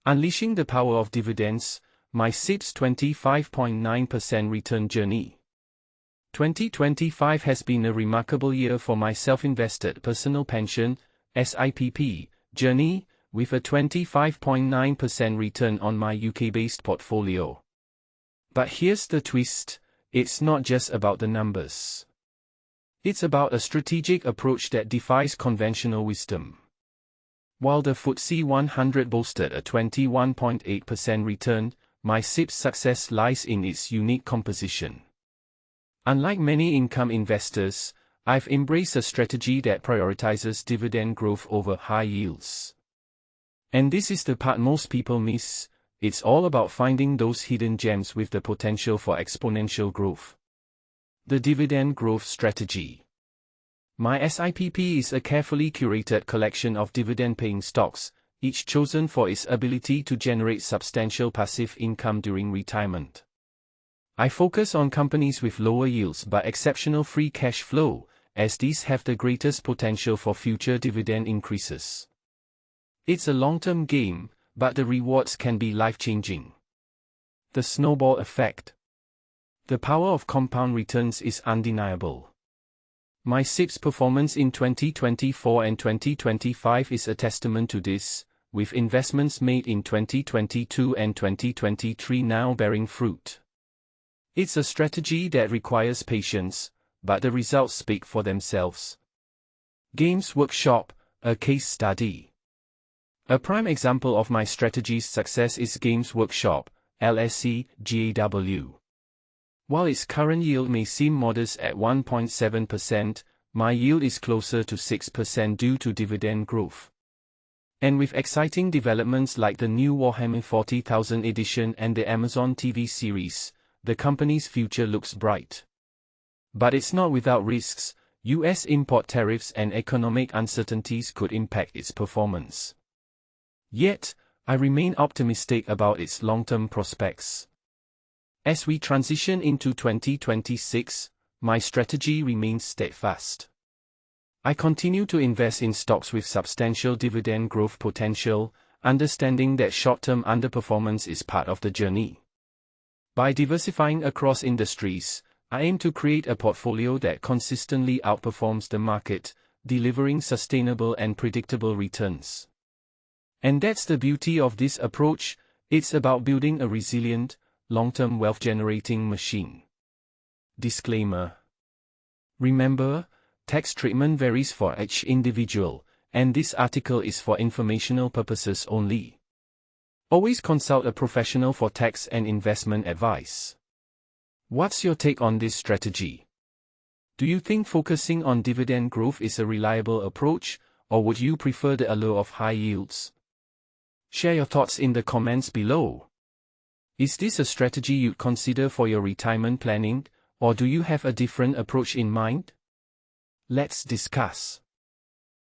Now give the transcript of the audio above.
Unleashing the power of dividends, my SIPP's 25.9% return journey. 2025 has been a remarkable year for my self-invested personal pension (SIPP) journey, with a 25.9% return on my UK-based portfolio. But here's the twist, it's not just about the numbers. It's about a strategic approach that defies conventional wisdom. While the FTSE 100 boasted a 21.8% return, my SIPP's success lies in its unique composition. Unlike many income investors, I've embraced a strategy that prioritizes dividend growth over high yields. And this is the part most people miss. It's all about finding those hidden gems with the potential for exponential growth. The dividend growth strategy. My SIPP is a carefully curated collection of dividend-paying stocks, each chosen for its ability to generate substantial passive income during retirement. I focus on companies with lower yields but exceptional free cash flow, as these have the greatest potential for future dividend increases. It's a long-term game, but the rewards can be life-changing. The snowball effect. The power of compound returns is undeniable. My SIPP's performance in 2024 and 2025 is a testament to this, with investments made in 2022 and 2023 now bearing fruit. It's a strategy that requires patience, but the results speak for themselves. Games Workshop, a case study. A prime example of my strategy's success is Games Workshop, LSE, GAW. While its current yield may seem modest at 1.7%, my yield is closer to 6% due to dividend growth. And with exciting developments like the new Warhammer 40,000 edition and the Amazon TV series, the company's future looks bright. But it's not without risks. US import tariffs and economic uncertainties could impact its performance. Yet, I remain optimistic about its long-term prospects. As we transition into 2026, my strategy remains steadfast. I continue to invest in stocks with substantial dividend growth potential, understanding that short-term underperformance is part of the journey. By diversifying across industries, I aim to create a portfolio that consistently outperforms the market, delivering sustainable and predictable returns. And that's the beauty of this approach. It's about building a resilient, long-term wealth-generating machine. Disclaimer. Remember, tax treatment varies for each individual, and this article is for informational purposes only. Always consult a professional for tax and investment advice. What's your take on this strategy? Do you think focusing on dividend growth is a reliable approach, or would you prefer the allure of high yields? Share your thoughts in the comments below. Is this a strategy you'd consider for your retirement planning, or do you have a different approach in mind? Let's discuss.